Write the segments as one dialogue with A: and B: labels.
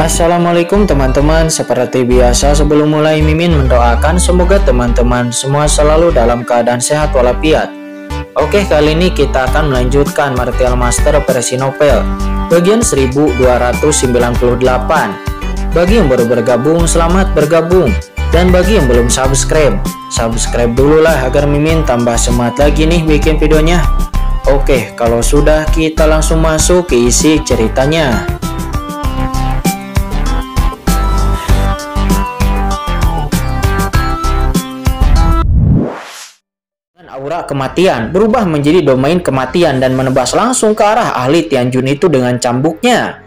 A: Assalamualaikum teman-teman. Seperti biasa sebelum mulai Mimin mendoakan semoga teman-teman semua selalu dalam keadaan sehat walafiat. Oke, kali ini kita akan melanjutkan Martial Master versi novel bagian 1298. Bagi yang baru bergabung, selamat bergabung. Dan bagi yang belum subscribe dulu lah agar Mimin tambah semangat lagi nih bikin videonya. Oke, kalau sudah kita langsung masuk ke isi ceritanya. Aura kematian berubah menjadi domain kematian dan menebas langsung ke arah ahli Tianjun itu dengan cambuknya.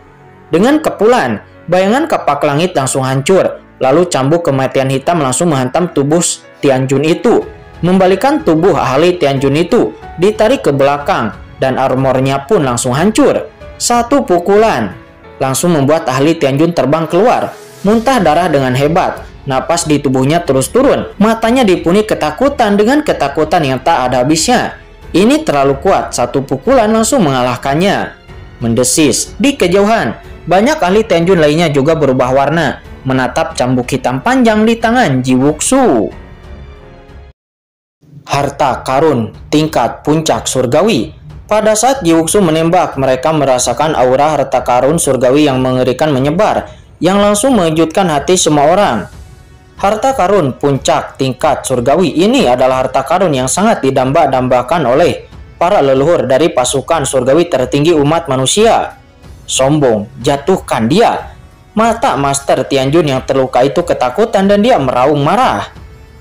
A: Dengan kepulan, bayangan kapak langit langsung hancur, lalu cambuk kematian hitam langsung menghantam tubuh Tianjun itu, membalikan tubuh ahli Tianjun itu, ditarik ke belakang, dan armornya pun langsung hancur. Satu pukulan langsung membuat ahli Tianjun terbang keluar, muntah darah dengan hebat. Napas di tubuhnya terus turun, matanya dipenuhi ketakutan dengan ketakutan yang tak ada habisnya. Ini terlalu kuat, satu pukulan langsung mengalahkannya. Mendesis di kejauhan, banyak ahli Tianjun lainnya juga berubah warna, menatap cambuk hitam panjang di tangan Ji Wuxu. Harta karun tingkat puncak surgawi. Pada saat Ji Wuxu menembak, mereka merasakan aura harta karun surgawi yang mengerikan menyebar, yang langsung mengejutkan hati semua orang. Harta karun puncak tingkat surgawi ini adalah harta karun yang sangat didamba-dambakan oleh para leluhur dari pasukan surgawi tertinggi umat manusia. Sombong, jatuhkan dia. Mata Master Tianjun yang terluka itu ketakutan dan dia meraung marah.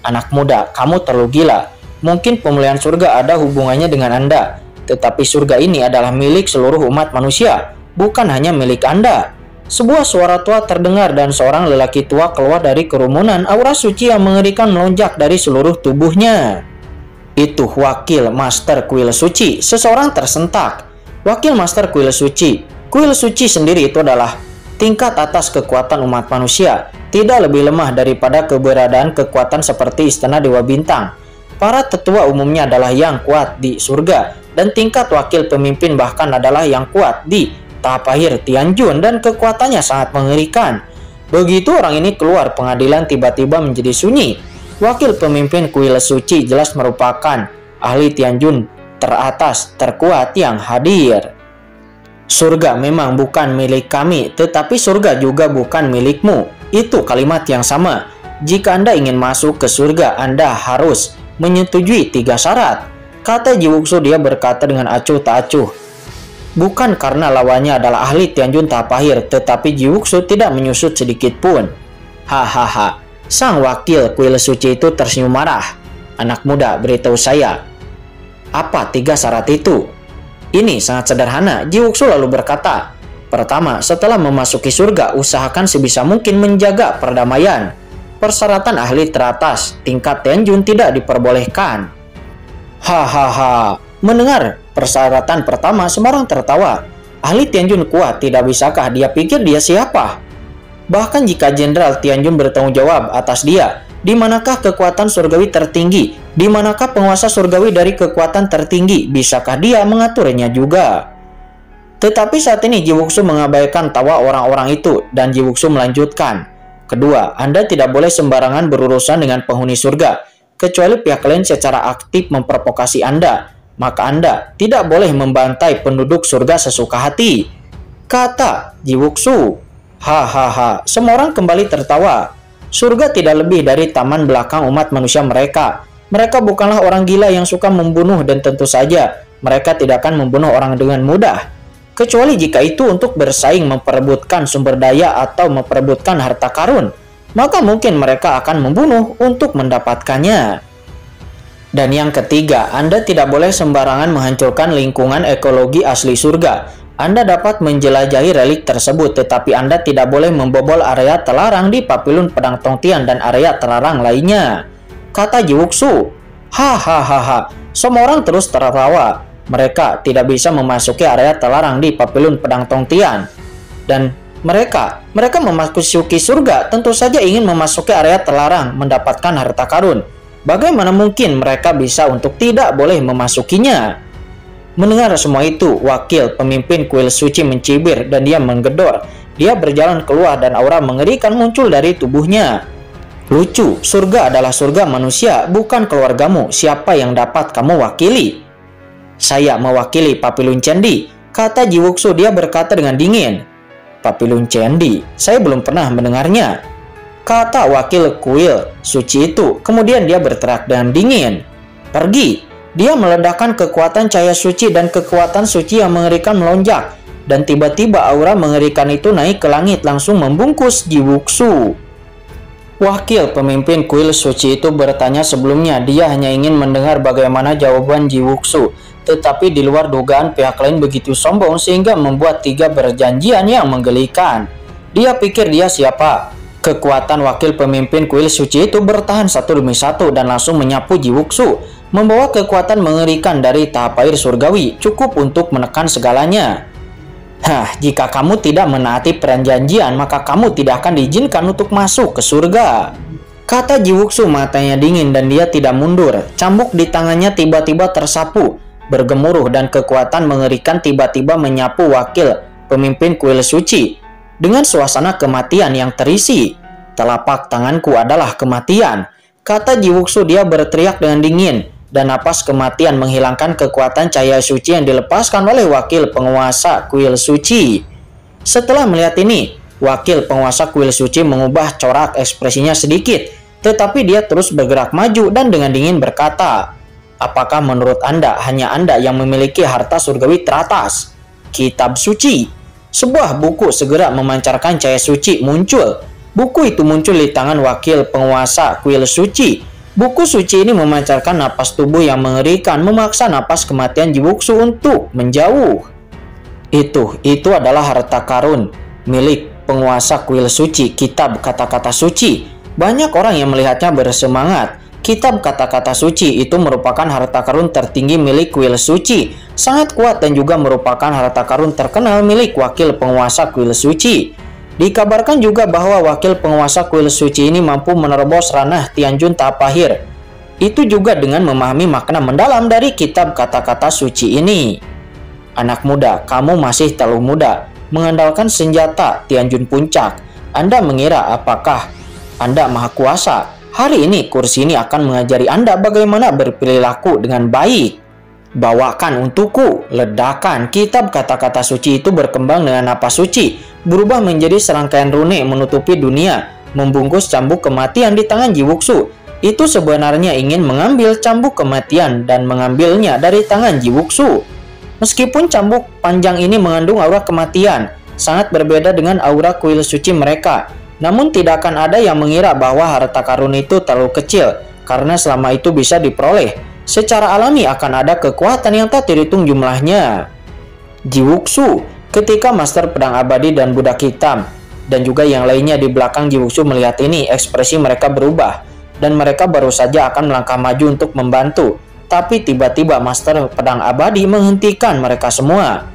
A: Anak muda, kamu terlalu gila. Mungkin pemulihan surga ada hubungannya dengan Anda, tetapi surga ini adalah milik seluruh umat manusia, bukan hanya milik Anda. Sebuah suara tua terdengar dan seorang lelaki tua keluar dari kerumunan. Aura suci yang mengerikan melonjak dari seluruh tubuhnya. Itu wakil Master Kuil Suci. Seseorang tersentak. Wakil Master Kuil Suci. Kuil Suci sendiri itu adalah tingkat atas kekuatan umat manusia. Tidak lebih lemah daripada keberadaan kekuatan seperti Istana Dewa Bintang. Para tetua umumnya adalah yang kuat di surga, dan tingkat wakil pemimpin bahkan adalah yang kuat di tahap akhir Tianjun, dan kekuatannya sangat mengerikan. Begitu orang ini keluar, pengadilan tiba-tiba menjadi sunyi. Wakil pemimpin Kuil Suci jelas merupakan ahli Tianjun teratas, terkuat yang hadir. Surga memang bukan milik kami, tetapi surga juga bukan milikmu. Itu kalimat yang sama. Jika Anda ingin masuk ke surga, Anda harus menyetujui 3 syarat, kata Ji Wuxu. Dia berkata dengan acuh tak acuh. Bukan karena lawannya adalah ahli Tianjun tahap akhir, tetapi Ji Wuxu tidak menyusut sedikit pun. Hahaha, sang wakil Kuil Suci itu tersenyum marah. Anak muda, beritahu saya, apa 3 syarat itu? Ini sangat sederhana, Ji Wuxu lalu berkata. Pertama, setelah memasuki surga, usahakan sebisa mungkin menjaga perdamaian. Persyaratan ahli teratas tingkat Tianjun tidak diperbolehkan. Hahaha, mendengar persyaratan pertama, semua orang tertawa. Ahli Tianjun kuat, tidak bisakah dia pikir dia siapa? Bahkan jika Jenderal Tianjun bertanggung jawab atas dia, di manakah kekuatan surgawi tertinggi? Di manakah penguasa surgawi dari kekuatan tertinggi? Bisakah dia mengaturnya juga? Tetapi saat ini Ji Wuxu mengabaikan tawa orang-orang itu, dan Ji Wuxu melanjutkan. Kedua, Anda tidak boleh sembarangan berurusan dengan penghuni surga, kecuali pihak lain secara aktif memprovokasi Anda. Maka Anda tidak boleh membantai penduduk surga sesuka hati, kata Ji Wuxu. Hahaha, semua orang kembali tertawa. Surga tidak lebih dari taman belakang umat manusia mereka. Mereka bukanlah orang gila yang suka membunuh, dan tentu saja mereka tidak akan membunuh orang dengan mudah, kecuali jika itu untuk bersaing memperebutkan sumber daya atau memperebutkan harta karun. Maka mungkin mereka akan membunuh untuk mendapatkannya. Dan yang ketiga, Anda tidak boleh sembarangan menghancurkan lingkungan ekologi asli surga. Anda dapat menjelajahi relik tersebut, tetapi Anda tidak boleh membobol area terlarang di Papilun Pedang Tongtian dan area terlarang lainnya, kata Ji Wuxu. Hahaha, semua orang terus tertawa. Mereka tidak bisa memasuki area terlarang di Papilun Pedang Tongtian. Dan mereka memasuki surga tentu saja ingin memasuki area terlarang mendapatkan harta karun. Bagaimana mungkin mereka bisa untuk tidak boleh memasukinya? Mendengar semua itu, wakil pemimpin Kuil Suci mencibir dan dia menggedor. Dia berjalan keluar dan aura mengerikan muncul dari tubuhnya. Lucu, surga adalah surga manusia, bukan keluargamu. Siapa yang dapat kamu wakili? Saya mewakili Papilun Candi, kata Jiwuksu. Dia berkata dengan dingin. Papilun Candi, saya belum pernah mendengarnya, kata wakil kuil suci itu. Kemudian dia berteriak dengan dingin. Pergi. Dia meledakkan kekuatan cahaya suci dan kekuatan suci yang mengerikan melonjak. Dan tiba-tiba aura mengerikan itu naik ke langit langsung membungkus Jiwuksu. Wakil pemimpin kuil suci itu bertanya sebelumnya. Dia hanya ingin mendengar bagaimana jawaban Jiwuksu. Tetapi di luar dugaan pihak lain begitu sombong sehingga membuat 3 perjanjian yang menggelikan. Dia pikir dia siapa? Kekuatan wakil pemimpin kuil suci itu bertahan satu demi satu dan langsung menyapu Jiwuksu, membawa kekuatan mengerikan dari tahap air surgawi, cukup untuk menekan segalanya. Jika kamu tidak menaati perjanjian, maka kamu tidak akan diizinkan untuk masuk ke surga, kata Jiwuksu. Matanya dingin dan dia tidak mundur. Cambuk di tangannya tiba-tiba tersapu, bergemuruh, dan kekuatan mengerikan tiba-tiba menyapu wakil pemimpin kuil suci. Dengan suasana kematian yang terisi. Telapak tanganku adalah kematian, kata Jiwuksu. Dia berteriak dengan dingin, dan napas kematian menghilangkan kekuatan cahaya suci yang dilepaskan oleh wakil penguasa kuil suci. Setelah melihat ini, wakil penguasa kuil suci mengubah corak ekspresinya sedikit, tetapi dia terus bergerak maju dan dengan dingin berkata, apakah menurut Anda hanya Anda yang memiliki harta surgawi teratas? Kitab suci. Sebuah buku segera memancarkan cahaya suci muncul. Buku itu muncul di tangan wakil penguasa kuil suci. Buku suci ini memancarkan napas tubuh yang mengerikan, memaksa napas kematian Jiwuksu untuk menjauh. Itu adalah harta karun milik penguasa kuil suci, kitab kata-kata suci. Banyak orang yang melihatnya bersemangat. Kitab kata-kata suci itu merupakan harta karun tertinggi milik kuil suci, sangat kuat dan juga merupakan harta karun terkenal milik wakil penguasa kuil suci. Dikabarkan juga bahwa wakil penguasa kuil suci ini mampu menerobos ranah Tianjun tahap akhir. Itu juga dengan memahami makna mendalam dari kitab kata-kata suci ini. Anak muda, kamu masih terlalu muda mengandalkan senjata Tianjun Puncak. Anda mengira apakah Anda maha kuasa? Hari ini kursi ini akan mengajari Anda bagaimana berperilaku dengan baik. Bawakan untukku. Ledakan kitab kata-kata suci itu berkembang dengan napas suci, berubah menjadi serangkaian rune menutupi dunia, membungkus cambuk kematian di tangan Jiwuksu. Itu sebenarnya ingin mengambil cambuk kematian dan mengambilnya dari tangan Jiwuksu. Meskipun cambuk panjang ini mengandung aura kematian, sangat berbeda dengan aura kuil suci mereka. Namun tidak akan ada yang mengira bahwa harta karun itu terlalu kecil, karena selama itu bisa diperoleh. Secara alami akan ada kekuatan yang tak terhitung jumlahnya. Jiwuksu, ketika Master Pedang Abadi dan Budak Hitam, dan juga yang lainnya di belakang Jiwuksu melihat ini, ekspresi mereka berubah, dan mereka baru saja akan melangkah maju untuk membantu. Tapi tiba-tiba Master Pedang Abadi menghentikan mereka semua.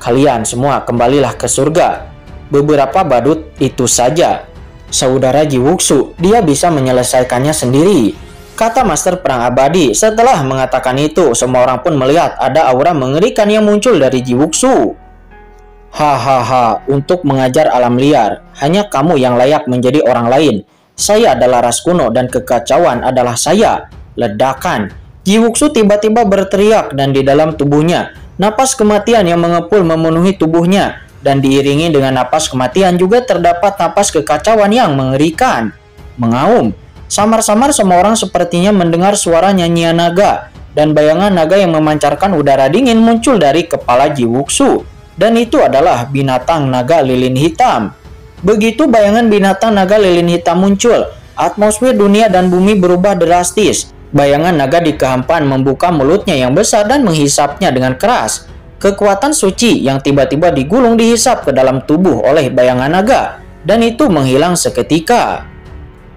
A: Kalian semua kembalilah ke surga. Beberapa badut itu saja. Saudara Jiwuksu, dia bisa menyelesaikannya sendiri, kata Master Perang Abadi. Setelah mengatakan itu, semua orang pun melihat ada aura mengerikan yang muncul dari Jiwuksu. Hahaha, untuk mengajar alam liar, hanya kamu yang layak menjadi orang lain. Saya adalah ras kuno dan kekacauan adalah saya. Ledakan. Jiwuksu tiba-tiba berteriak dan di dalam tubuhnya, napas kematian yang mengepul memenuhi tubuhnya. Dan diiringi dengan napas kematian juga terdapat napas kekacauan yang mengerikan. Mengaum. Samar-samar semua orang sepertinya mendengar suara nyanyian naga. Dan bayangan naga yang memancarkan udara dingin muncul dari kepala Jiwuksu. Dan itu adalah binatang naga lilin hitam. Begitu bayangan binatang naga lilin hitam muncul, atmosfer dunia dan bumi berubah drastis. Bayangan naga di kehampaan membuka mulutnya yang besar dan menghisapnya dengan keras. Kekuatan suci yang tiba-tiba digulung dihisap ke dalam tubuh oleh bayangan naga, dan itu menghilang seketika.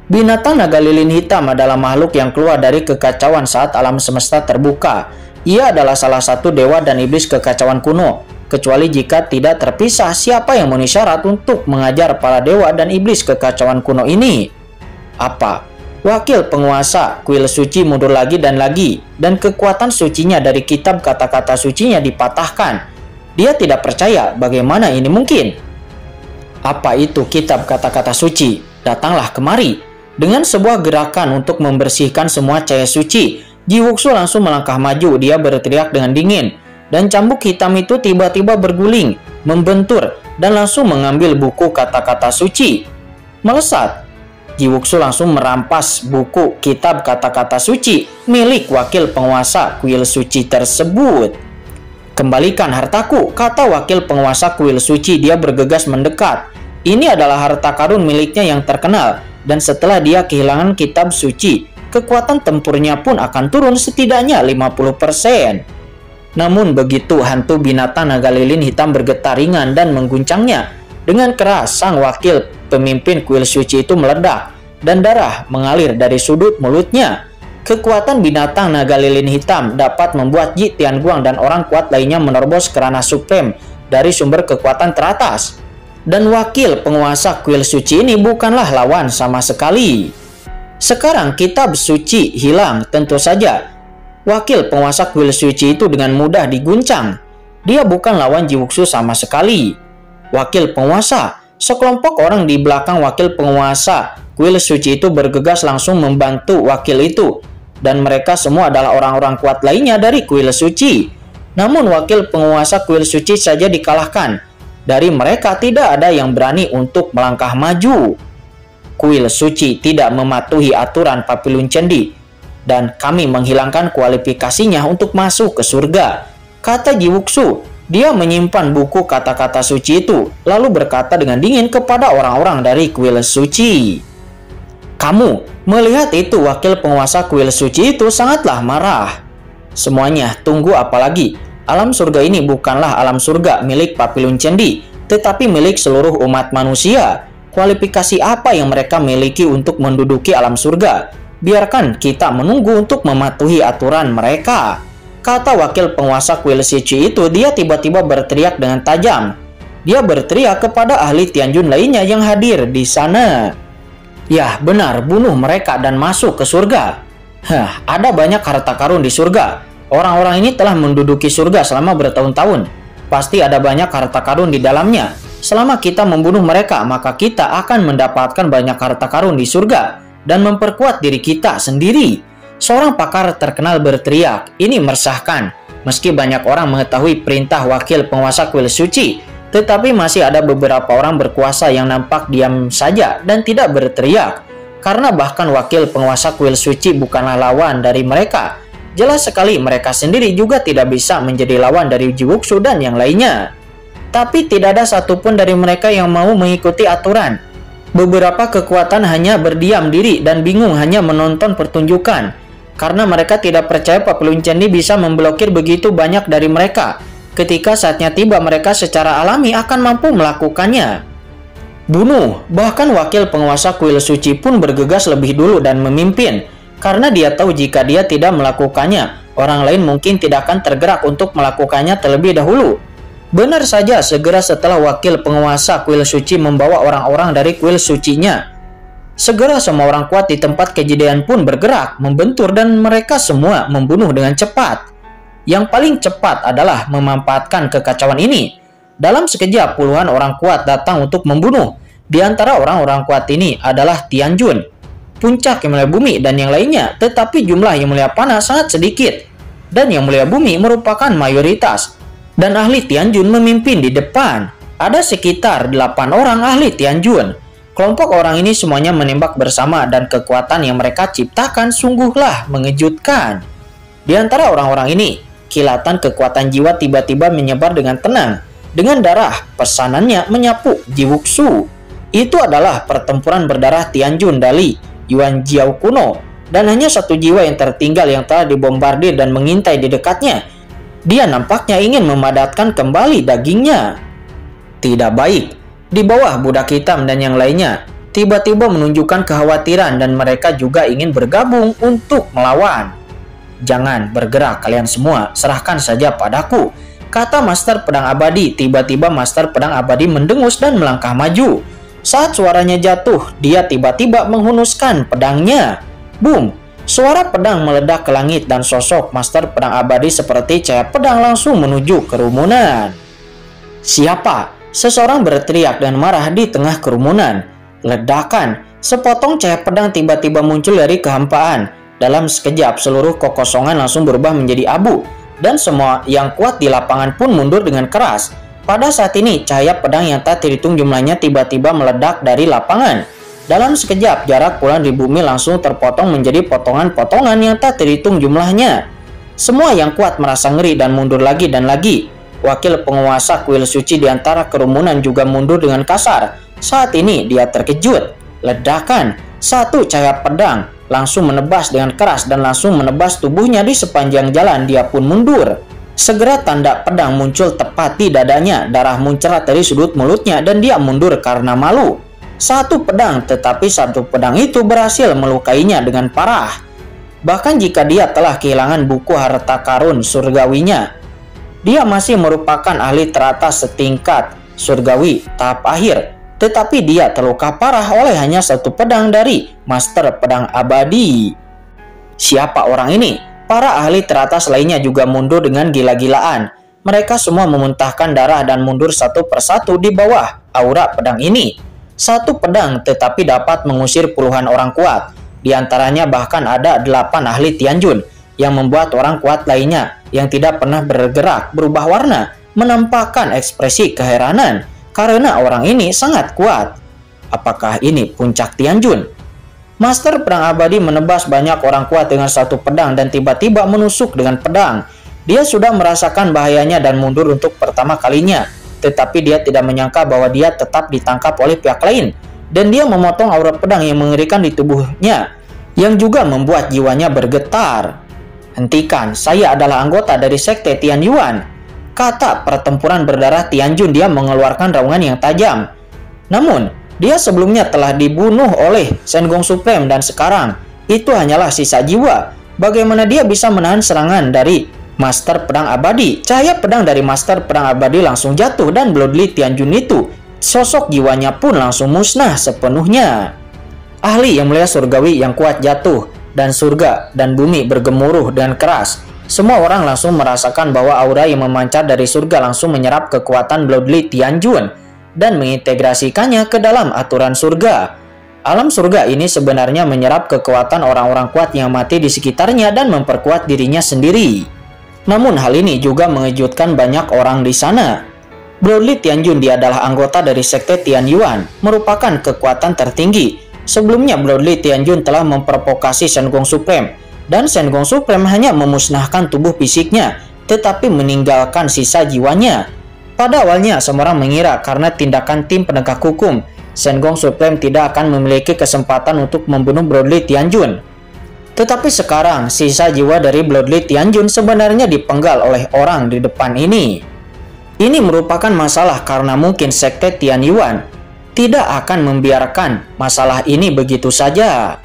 A: Binatang naga lilin hitam adalah makhluk yang keluar dari kekacauan saat alam semesta terbuka. Ia adalah salah satu dewa dan iblis kekacauan kuno, kecuali jika tidak terpisah siapa yang memenuhi syarat untuk mengajar para dewa dan iblis kekacauan kuno ini. Apa? Wakil penguasa kuil suci mundur lagi, dan kekuatan sucinya dari kitab kata-kata sucinya dipatahkan. Dia tidak percaya bagaimana ini mungkin. Apa itu kitab kata-kata suci? Datanglah kemari. Dengan sebuah gerakan untuk membersihkan semua cahaya suci, Ji Wuxu langsung melangkah maju. Dia berteriak dengan dingin. Dan cambuk hitam itu tiba-tiba berguling, membentur, dan langsung mengambil buku kata-kata suci. Melesat, Ji Wuxu langsung merampas buku kitab kata-kata suci milik wakil penguasa kuil suci tersebut. Kembalikan hartaku, kata wakil penguasa kuil suci. Dia bergegas mendekat. Ini adalah harta karun miliknya yang terkenal, dan setelah dia kehilangan kitab suci, kekuatan tempurnya pun akan turun setidaknya 50%. Namun begitu hantu binatang naga lilin hitam bergetar ringan dan mengguncangnya dengan keras, sang wakil pemimpin kuil suci itu meledak dan darah mengalir dari sudut mulutnya. Kekuatan binatang naga lilin hitam dapat membuat Ji Tianguang dan orang kuat lainnya menerobos ke ranah supreme dari sumber kekuatan teratas. Dan wakil penguasa kuil suci ini bukanlah lawan sama sekali. Sekarang kitab suci hilang, tentu saja wakil penguasa kuil suci itu dengan mudah diguncang. Dia bukan lawan Ji Wuxu sama sekali. Wakil penguasa, sekelompok orang di belakang wakil penguasa kuil suci itu bergegas langsung membantu wakil itu. Dan mereka semua adalah orang-orang kuat lainnya dari kuil suci. Namun wakil penguasa kuil suci saja dikalahkan. Dari mereka tidak ada yang berani untuk melangkah maju. Kuil suci tidak mematuhi aturan Papilun Cendi, dan kami menghilangkan kualifikasinya untuk masuk ke surga, kata Ji Wuxu. Dia menyimpan buku kata-kata suci itu, lalu berkata dengan dingin kepada orang-orang dari kuil suci. Kamu melihat itu, wakil penguasa kuil suci itu sangatlah marah. Semuanya tunggu apa lagi? Alam surga ini bukanlah alam surga milik Papilun Cendi, tetapi milik seluruh umat manusia. Kualifikasi apa yang mereka miliki untuk menduduki alam surga? Biarkan kita menunggu untuk mematuhi aturan mereka, kata wakil penguasa kuil suci itu. Dia tiba-tiba berteriak dengan tajam. Dia berteriak kepada ahli Tianjun lainnya yang hadir di sana. Ya benar, bunuh mereka dan masuk ke surga. Ada banyak harta karun di surga. Orang-orang ini telah menduduki surga selama bertahun-tahun. Pasti ada banyak harta karun di dalamnya. Selama kita membunuh mereka, maka kita akan mendapatkan banyak harta karun di surga dan memperkuat diri kita sendiri. Seorang pakar terkenal berteriak. Ini meresahkan. Meski banyak orang mengetahui perintah wakil penguasa kuil suci, tetapi masih ada beberapa orang berkuasa yang nampak diam saja dan tidak berteriak. Karena bahkan wakil penguasa kuil suci bukanlah lawan dari mereka. Jelas sekali mereka sendiri juga tidak bisa menjadi lawan dari Ji Wuxu dan yang lainnya. Tapi tidak ada satupun dari mereka yang mau mengikuti aturan. Beberapa kekuatan hanya berdiam diri dan bingung hanya menonton pertunjukan. Karena mereka tidak percaya Papilun Cendi bisa memblokir begitu banyak dari mereka. Ketika saatnya tiba, mereka secara alami akan mampu melakukannya. Bunuh, bahkan wakil penguasa kuil suci pun bergegas lebih dulu dan memimpin. Karena dia tahu jika dia tidak melakukannya, orang lain mungkin tidak akan tergerak untuk melakukannya terlebih dahulu. Benar saja, segera setelah wakil penguasa kuil suci membawa orang-orang dari kuil sucinya, segera semua orang kuat di tempat kejadian pun bergerak, membentur, dan mereka semua membunuh dengan cepat. Yang paling cepat adalah memanfaatkan kekacauan ini. Dalam sekejap, puluhan orang kuat datang untuk membunuh. Di antara orang-orang kuat ini adalah Tianjun, Puncak Yang Mulia Bumi, dan yang lainnya. Tetapi jumlah Yang Mulia Panas sangat sedikit, dan Yang Mulia Bumi merupakan mayoritas. Dan ahli Tianjun memimpin di depan. Ada sekitar 8 orang ahli Tianjun. Kelompok orang ini semuanya menembak bersama, dan kekuatan yang mereka ciptakan sungguhlah mengejutkan. Di antara orang-orang ini, kilatan kekuatan jiwa tiba-tiba menyebar dengan tenang. Dengan darah, pesanannya menyapu Ji Wuxu. Itu adalah pertempuran berdarah Tianjun Dali Yuan Jiao kuno, dan hanya satu jiwa yang tertinggal yang telah dibombardir dan mengintai di dekatnya. Dia nampaknya ingin memadatkan kembali dagingnya. Tidak baik. Di bawah budak hitam dan yang lainnya tiba-tiba menunjukkan kekhawatiran, dan mereka juga ingin bergabung untuk melawan. Jangan bergerak kalian semua, serahkan saja padaku, kata Master Pedang Abadi. Tiba-tiba Master Pedang Abadi mendengus dan melangkah maju. Saat suaranya jatuh, dia tiba-tiba menghunuskan pedangnya. Boom! Suara pedang meledak ke langit dan sosok Master Pedang Abadi seperti cahaya pedang langsung menuju kerumunan. Siapa? Seseorang berteriak dan marah di tengah kerumunan. Ledakan, sepotong cahaya pedang tiba-tiba muncul dari kehampaan. Dalam sekejap, seluruh kekosongan langsung berubah menjadi abu, dan semua yang kuat di lapangan pun mundur dengan keras. Pada saat ini, cahaya pedang yang tak terhitung jumlahnya tiba-tiba meledak dari lapangan. Dalam sekejap, jarak puluhan ribu mil langsung terpotong menjadi potongan-potongan yang tak terhitung jumlahnya. Semua yang kuat merasa ngeri dan mundur lagi dan lagi. Wakil penguasa kuil suci di antara kerumunan juga mundur dengan kasar. Saat ini dia terkejut. Ledakan, satu cahaya pedang langsung menebas dengan keras dan langsung menebas tubuhnya di sepanjang jalan. Dia pun mundur. Segera tanda pedang muncul tepat di dadanya. Darah muncrat dari sudut mulutnya dan dia mundur karena malu. Satu pedang, tetapi satu pedang itu berhasil melukainya dengan parah. Bahkan jika dia telah kehilangan buku harta karun surgawinya, dia masih merupakan ahli teratas setingkat surgawi tahap akhir, tetapi dia terluka parah oleh hanya satu pedang dari Master Pedang Abadi. Siapa orang ini? Para ahli teratas lainnya juga mundur dengan gila-gilaan. Mereka semua memuntahkan darah dan mundur satu persatu di bawah aura pedang ini. Satu pedang tetapi dapat mengusir puluhan orang kuat. Di antaranya bahkan ada 8 ahli Tianjun yang membuat orang kuat lainnya yang tidak pernah bergerak berubah warna, menampakkan ekspresi keheranan karena orang ini sangat kuat. Apakah ini puncak Tianjun? Master Pedang Abadi menebas banyak orang kuat dengan satu pedang dan tiba-tiba menusuk dengan pedang. Dia sudah merasakan bahayanya dan mundur untuk pertama kalinya, tetapi dia tidak menyangka bahwa dia tetap ditangkap oleh pihak lain, dan dia memotong aura pedang yang mengerikan di tubuhnya, yang juga membuat jiwanya bergetar. Hentikan, saya adalah anggota dari sekte Tian Yuan. Kata pertempuran berdarah Tianjun, dia mengeluarkan raungan yang tajam. Namun, dia sebelumnya telah dibunuh oleh Shen Gong Supreme dan sekarang itu hanyalah sisa jiwa. Bagaimana dia bisa menahan serangan dari Master Pedang Abadi? Cahaya pedang dari Master Pedang Abadi langsung jatuh dan Bloodly Tianjun itu, sosok jiwanya pun langsung musnah sepenuhnya. Ahli yang mulia surgawi yang kuat jatuh, dan surga dan bumi bergemuruh dengan keras. Semua orang langsung merasakan bahwa aura yang memancar dari surga langsung menyerap kekuatan Bloodly Tianjun dan mengintegrasikannya ke dalam aturan surga. Alam surga ini sebenarnya menyerap kekuatan orang-orang kuat yang mati di sekitarnya dan memperkuat dirinya sendiri. Namun hal ini juga mengejutkan banyak orang di sana. Bloodly Tianjun, dia adalah anggota dari sekte Tian Yuan, merupakan kekuatan tertinggi. Sebelumnya Bloodly Tianjun telah memprovokasi Shen Gong Supreme, dan Shen Gong Supreme hanya memusnahkan tubuh fisiknya, tetapi meninggalkan sisa jiwanya. Pada awalnya semua orang mengira karena tindakan tim penegak hukum, Shen Gong Supreme tidak akan memiliki kesempatan untuk membunuh Bloodly Tianjun. Tetapi sekarang, sisa jiwa dari Bloodly Tianjun sebenarnya dipenggal oleh orang di depan ini. Ini merupakan masalah karena mungkin sekte Tian Yuan tidak akan membiarkan masalah ini begitu saja.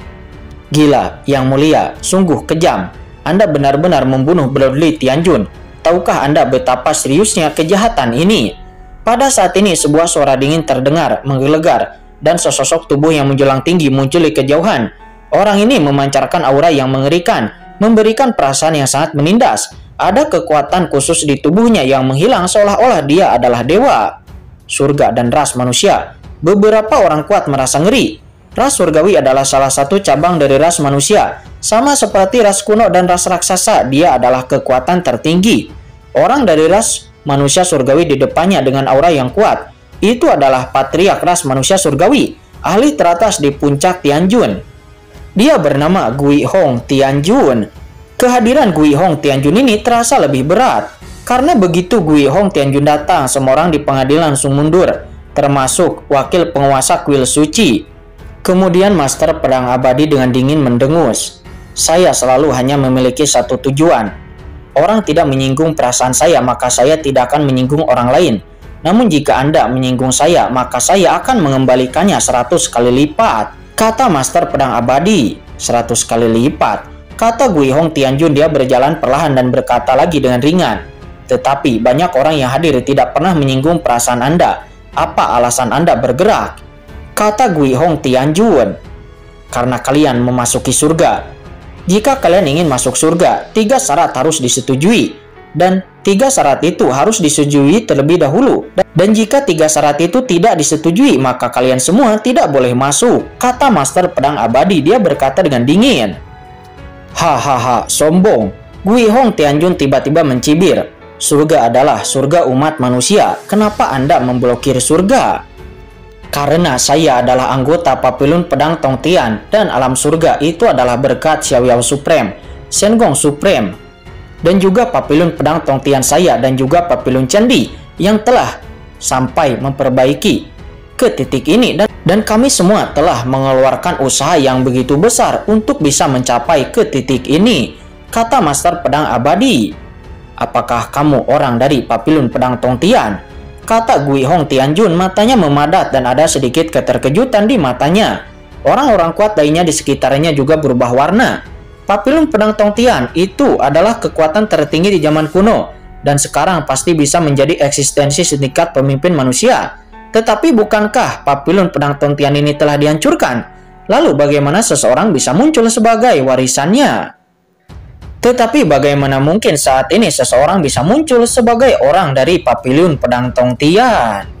A: Gila, yang mulia, sungguh kejam. Anda benar-benar membunuh Bloodly Tianjun. Tahukah Anda betapa seriusnya kejahatan ini? Pada saat ini, sebuah suara dingin terdengar menggelegar, dan sesosok tubuh yang menjulang tinggi muncul di kejauhan. Orang ini memancarkan aura yang mengerikan, memberikan perasaan yang sangat menindas. Ada kekuatan khusus di tubuhnya yang menghilang seolah-olah dia adalah dewa. Surga dan ras manusia. Beberapa orang kuat merasa ngeri. Ras surgawi adalah salah satu cabang dari ras manusia. Sama seperti ras kuno dan ras raksasa, dia adalah kekuatan tertinggi. Orang dari ras manusia surgawi di depannya dengan aura yang kuat. Itu adalah patriark ras manusia surgawi, ahli teratas di puncak Tianjun. Dia bernama Gui Hong Tianjun. Kehadiran Gui Hong Tianjun ini terasa lebih berat. Karena begitu Gui Hong Tianjun datang, semua orang di pengadilan langsung mundur, termasuk wakil penguasa kuil suci. Kemudian Master Pedang Abadi dengan dingin mendengus. Saya selalu hanya memiliki satu tujuan. Orang tidak menyinggung perasaan saya, maka saya tidak akan menyinggung orang lain. Namun jika Anda menyinggung saya, maka saya akan mengembalikannya 100 kali lipat. Kata Master Pedang Abadi. 100 kali lipat. Kata Gui Hong Tianjun, dia berjalan perlahan dan berkata lagi dengan ringan. Tetapi banyak orang yang hadir tidak pernah menyinggung perasaan Anda. Apa alasan Anda bergerak? Kata Gui Hong Tianjun. Karena kalian memasuki surga. Jika kalian ingin masuk surga, 3 syarat harus disetujui. Dan tiga syarat itu harus disetujui terlebih dahulu. Dan jika tiga syarat itu tidak disetujui, maka kalian semua tidak boleh masuk, kata Master Pedang Abadi. Dia berkata dengan dingin. Hahaha, sombong. Gui Hong Tianjun tiba-tiba mencibir. Surga adalah surga umat manusia. Kenapa Anda memblokir surga? Karena saya adalah anggota Papilun Pedang Tong Tian, dan alam surga itu adalah berkat Xiaoyao Supreme, Shen Gong Supreme, dan juga Papilun Pedang Tong Tian saya, dan juga Papilun Candi yang telah sampai memperbaiki ke titik ini, dan kami semua telah mengeluarkan usaha yang begitu besar untuk bisa mencapai ke titik ini, kata Master Pedang Abadi. Apakah kamu orang dari Papilun Pedang Tong Tian? Kata Gui Hong Tianjun. Matanya memadat dan ada sedikit keterkejutan di matanya. Orang-orang kuat lainnya di sekitarnya juga berubah warna. Papilun Pedang Tong Tian itu adalah kekuatan tertinggi di zaman kuno, dan sekarang pasti bisa menjadi eksistensi setingkat pemimpin manusia. Tetapi bukankah Papilun Pedang Tong Tian ini telah dihancurkan? Lalu bagaimana seseorang bisa muncul sebagai warisannya? Tetapi bagaimana mungkin saat ini seseorang bisa muncul sebagai orang dari Papilun Pedang Tong Tian?